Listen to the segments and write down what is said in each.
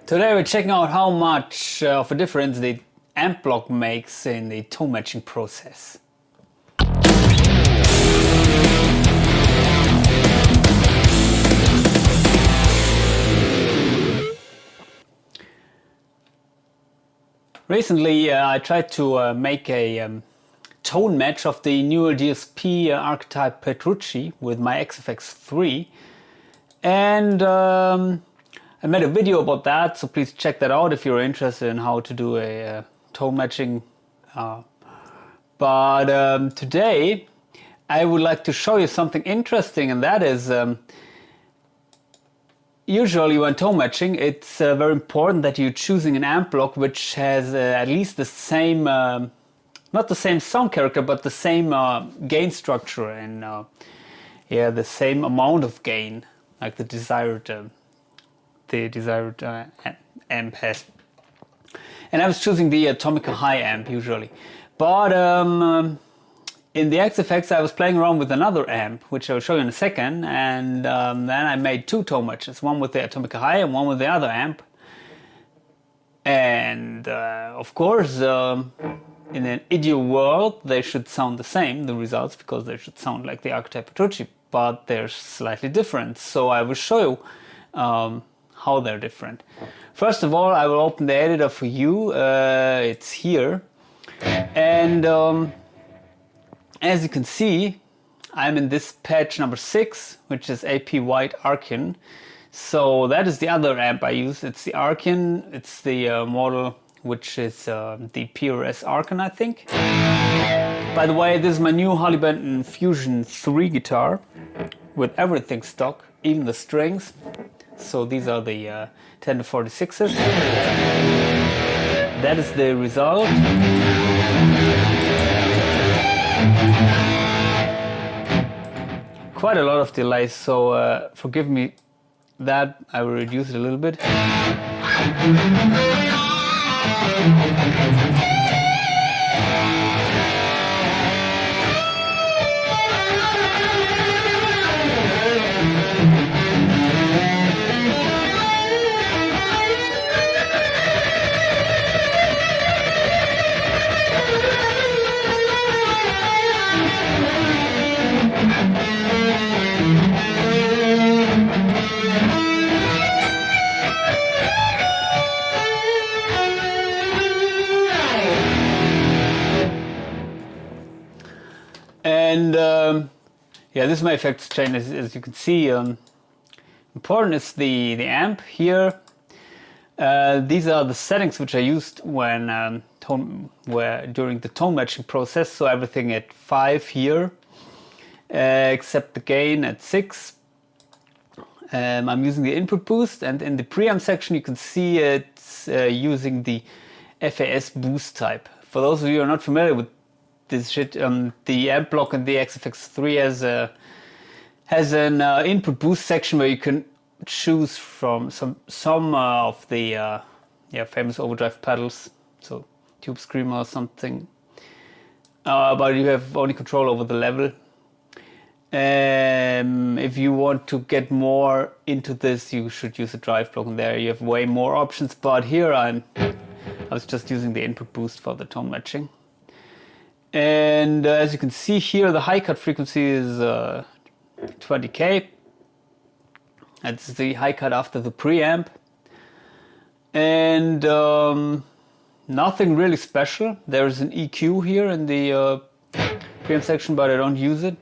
Today we're checking out how much of a difference the amp block makes in the tone matching process. Recently I tried to make a tone match of the newer DSP archetype Petrucci with my AxeFX 3, and I made a video about that, so please check that out if you're interested in how to do a tone matching. But today I would like to show you something interesting, and that is usually when tone matching, it's very important that you're choosing an amp block which has at least the same, not the same sound character, but the same gain structure and the same amount of gain, like the desired amp has. And I was choosing the Atomica High amp usually, but in the AxeFX I was playing around with another amp, which I will show you in a second, and then I made two tone matches, one with the Atomica High and one with the other amp. And of course, in an ideal world they should sound the same, the results, because they should sound like the archetype Petrucci, but they're slightly different. So I will show you how they're different. First of all, I will open the editor for you. It's here, and as you can see, I'm in this patch number 6, which is AP White Archean. So that is the other amp I use. It's the Archean. It's the model which is the PRS Archean, I think. By the way, this is my new Harley Benton Fusion 3 guitar with everything stock, even the strings. So these are the 10 to 46s. That is the result. Quite a lot of delay, so forgive me that. I will reduce it a little bit. And this is my effects chain. As you can see, important is the amp here. These are the settings which I used when during the tone matching process. So everything at 5 here, except the gain at 6. I'm using the input boost, and in the preamp section you can see it's using the FAS boost type. For those of you who are not familiar with this shit, the amp block in the AxeFX 3 has an input boost section where you can choose from some of the famous overdrive pedals, so Tube Screamer or something, but you have only control over the level. If you want to get more into this, you should use a drive block, and there you have way more options, but here I was just using the input boost for the tone matching. And as you can see here, the high cut frequency is 20k. That's the high cut after the preamp. And nothing really special. There's an EQ here in the preamp section, but I don't use it.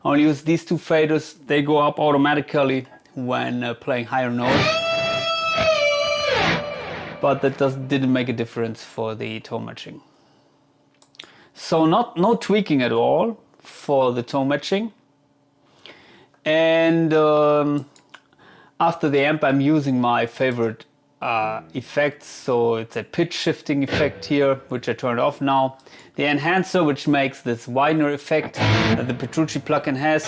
I only use these two faders. They go up automatically when playing higher notes. But that didn't make a difference for the tone matching. So no tweaking at all for the tone matching. And after the amp I'm using my favorite effects. So it's a pitch shifting effect here, which I turned off now. The enhancer, which makes this widener effect that the Petrucci plugin has.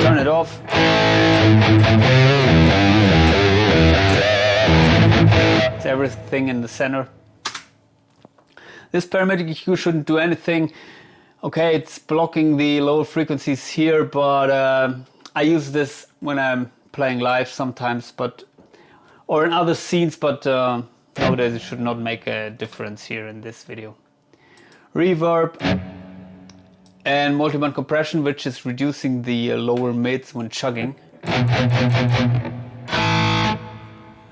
Turn it off. It's everything in the center. This parametric EQ shouldn't do anything. Okay, it's blocking the lower frequencies here, but I use this when I'm playing live sometimes, or in other scenes, but nowadays it should not make a difference here in this video. Reverb and multiband compression, which is reducing the lower mids when chugging.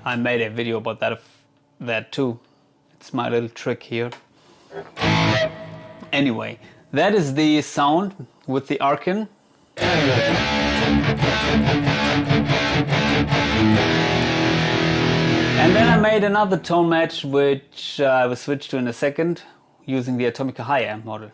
I made a video about that too. It's my little trick here. Anyway, that is the sound with the Arkin. And then I made another tone match, which I will switch to in a second, using the Atomica High Amp model.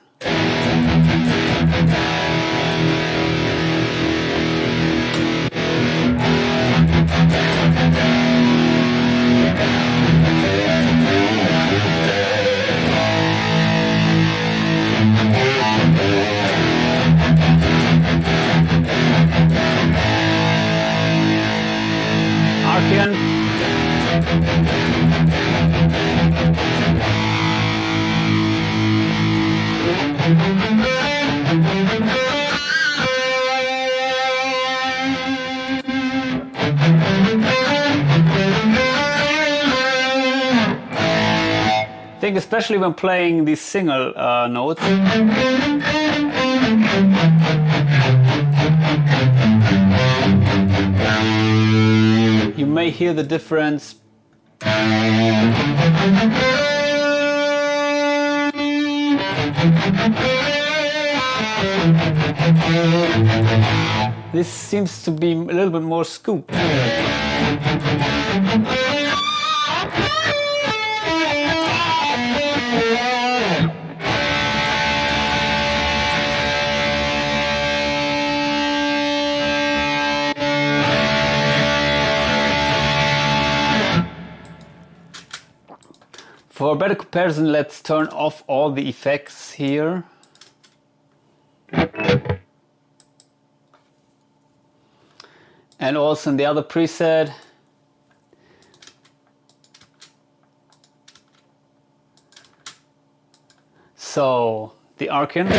Arkin. I think especially when playing these single notes, you may hear the difference. This seems to be a little bit more scoop. For a better comparison, let's turn off all the effects here. And also in the other preset. So, the Arkin.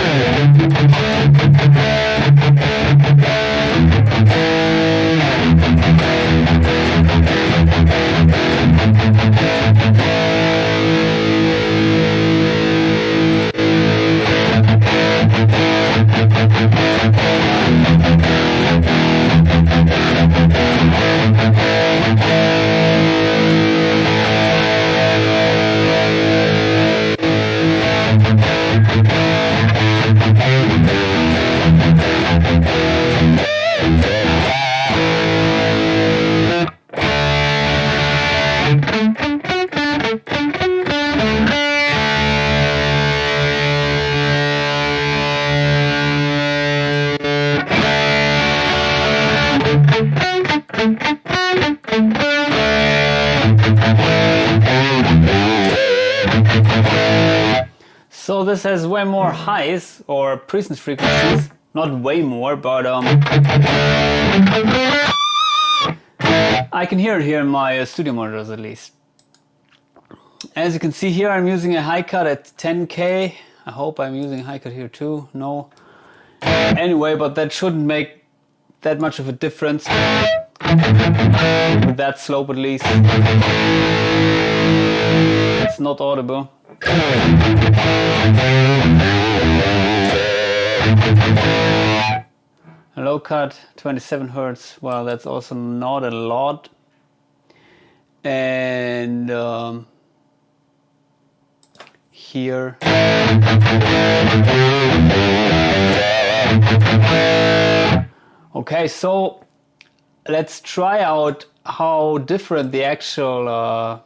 So this has way more highs or presence frequencies, not way more, but I can hear it here in my studio monitors at least. As you can see here, I'm using a high cut at 10K. I hope I'm using a high cut here too. No. Anyway, but that shouldn't make that much of a difference with that slope at least. It's not audible. Low cut 27 Hertz. Well, that's also not a lot. And here. Okay, so let's try out how different the actual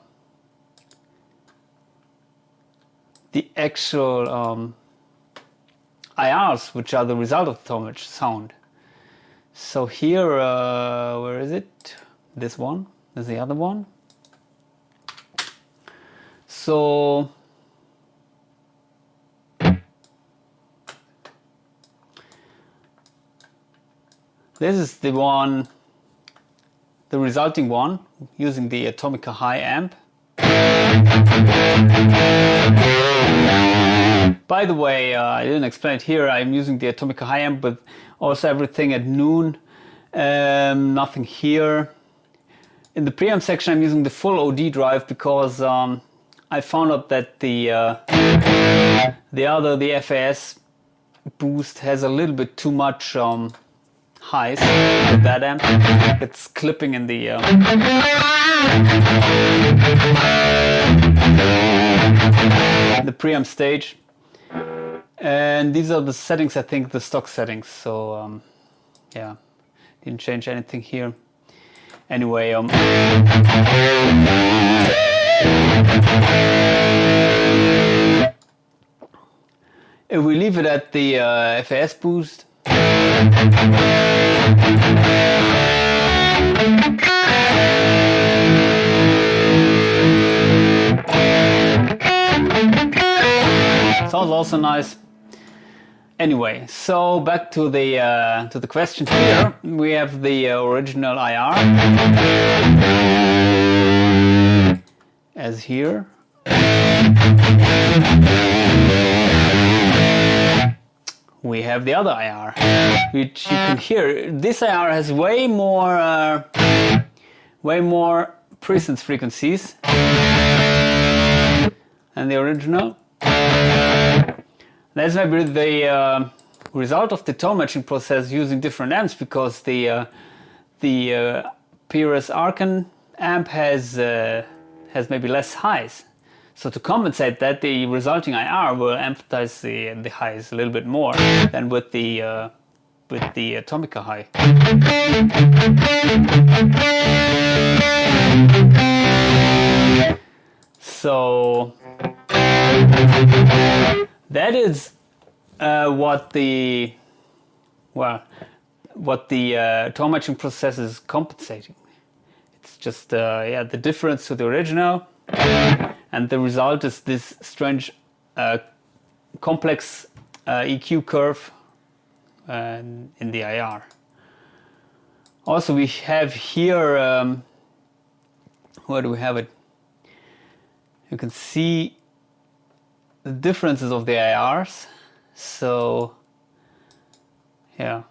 IRs, which are the result of the Tonematch sound. So here, where is it? This one. This is the other one. So this is the one, the resulting one, using the Atomica High Amp. By the way, I didn't explain it here, I'm using the Atomica High Amp with also everything at noon Nothing here. In the preamp section I'm using the full OD drive because I found out that the FAS boost has a little bit too much highs with that amp. It's clipping in the preamp stage. And these are the settings, I think, the stock settings. So yeah, didn't change anything here. Anyway, if we leave it at the FAS boost, sounds also nice. Anyway, so back to the question here. We have the original IR as here. We have the other IR, which you can hear. This IR has way more presence frequencies than the original. That's maybe the result of the tone matching process using different amps, because the PRS Arcan amp has maybe less highs. So to compensate that, the resulting IR will emphasize the highs a little bit more than with the Atomica high. So that is what the tone matching process is compensating. It's just the difference to the original, and the result is this strange complex EQ curve in the IR. Also, we have here, where do we have it? You can see the differences of the IRs. So yeah,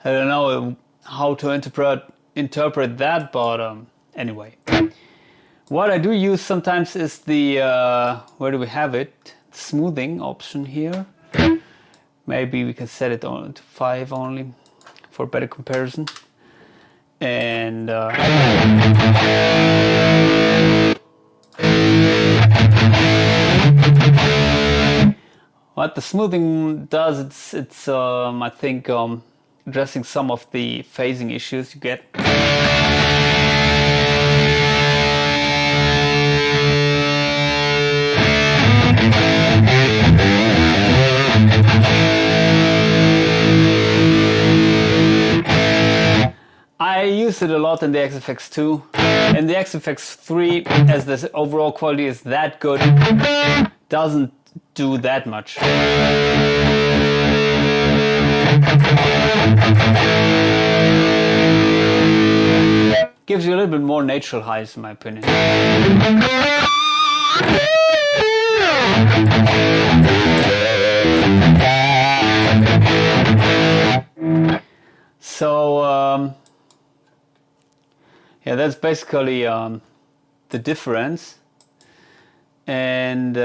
I don't know how to interpret that, but anyway, what I do use sometimes is the where do we have it? Smoothing option here. Maybe we can set it on to 5 only for better comparison. And what the smoothing does, it's I think addressing some of the phasing issues you get. I use it a lot in the AxeFX 2. In the AxeFX 3, as the overall quality is that good, doesn't do that much. Gives you a little bit more natural highs, in my opinion. So yeah, that's basically the difference. And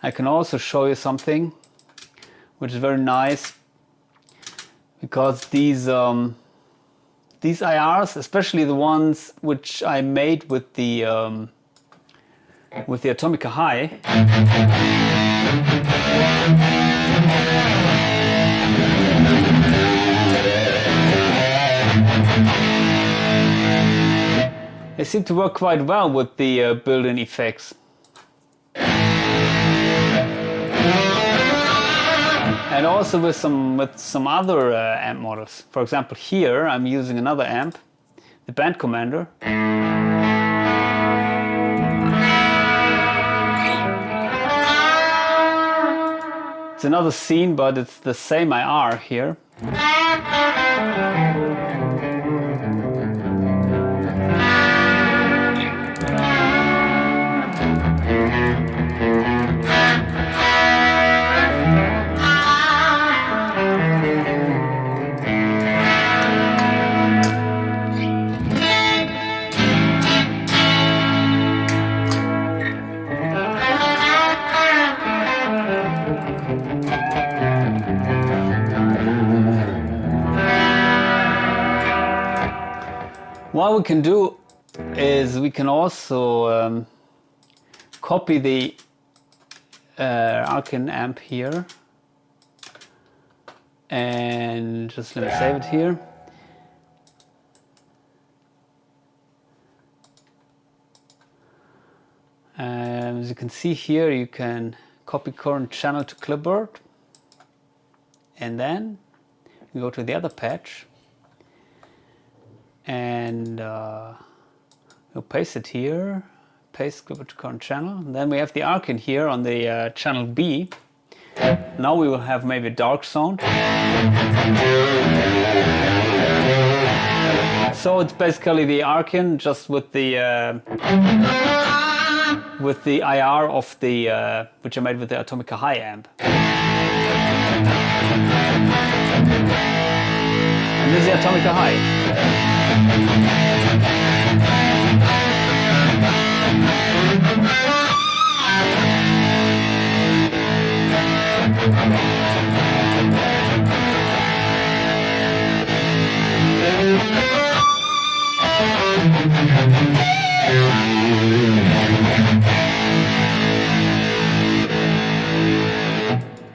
I can also show you something which is very nice, because these IRs, especially the ones which I made with the Atomica high, they seem to work quite well with the built-in effects. And also with some other amp models. For example, here I'm using another amp, the Band Commander. It's another scene, but it's the same IR here. What we can do is we can also copy the Arkin amp here, and just let me save it here. As you can see here, you can copy current channel to clipboard, and then you go to the other patch and you'll paste it here, paste clipboard to current channel. And then we have the Arkin here on the channel B. Now we will have maybe a dark sound. So it's basically the Arkin just with the IR of the which I made with the Atomica High amp. And this is the Atomica High.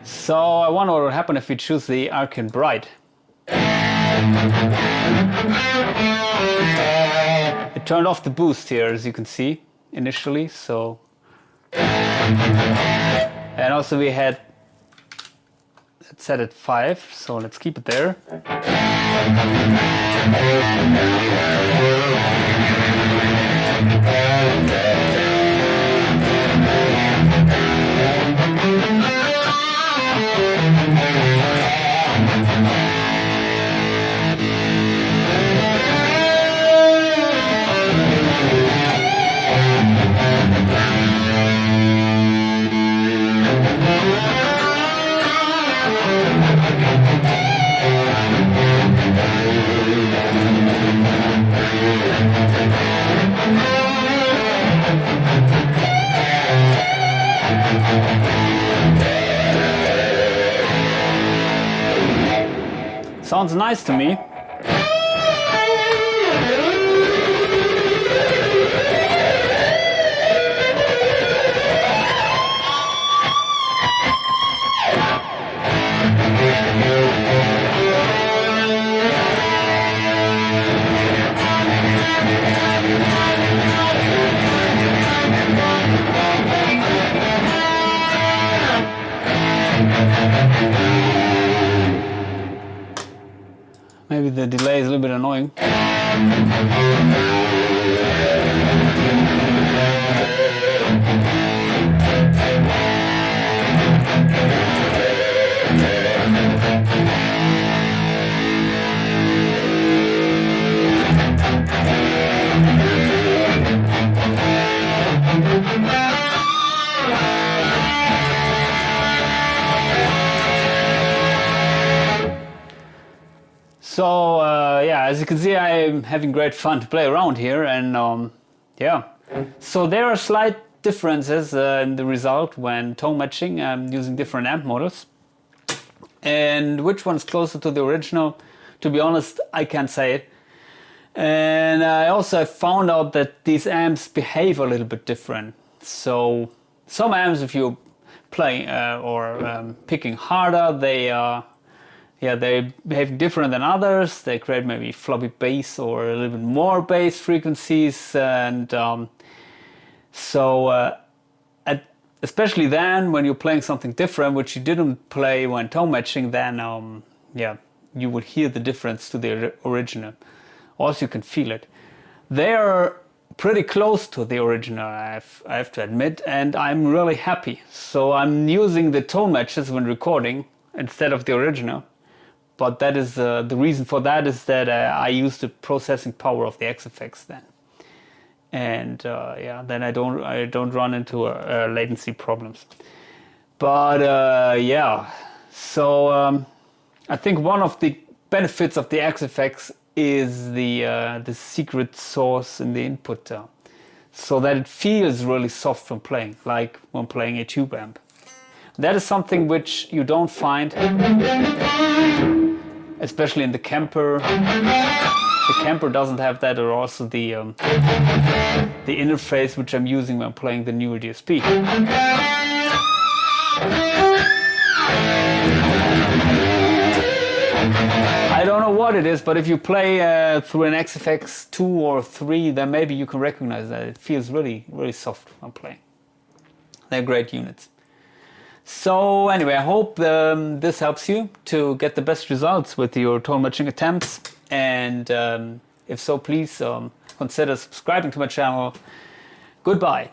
So I wonder what would happen if we choose the Arkin Bright. It turned off the boost here, as you can see, initially. So, and also we had it set at 5, so let's keep it there. Sounds nice to me. Maybe the delay is a little bit annoying. So yeah, as you can see, I'm having great fun to play around here, and yeah. So there are slight differences in the result when tone matching using different amp models. And which one's closer to the original, to be honest, I can't say it. And I also found out that these amps behave a little bit different. So some amps, if you play or picking harder, they behave different than others. They create maybe floppy bass or a little bit more bass frequencies, and especially then when you're playing something different, which you didn't play when tone matching, then yeah, you would hear the difference to the original. Also, you can feel it. They are pretty close to the original, I have to admit, and I'm really happy. So I'm using the tone matches when recording instead of the original. But that is the reason for that is that I use the processing power of the AxeFX then, and yeah, then I don't run into latency problems. But yeah, so I think one of the benefits of the AxeFX is the secret source in the input, so that it feels really soft when playing, like when playing a tube amp. That is something which you don't find, especially in the Kemper The camper doesn't have that, or also the interface which I'm using when playing the newer DSP. I don't know what it is, but if you play through an AxeFX 2 or 3, then maybe you can recognize that. It feels really, really soft when playing. They're great units. So anyway, I hope this helps you to get the best results with your tone matching attempts. And if so, please consider subscribing to my channel. Goodbye.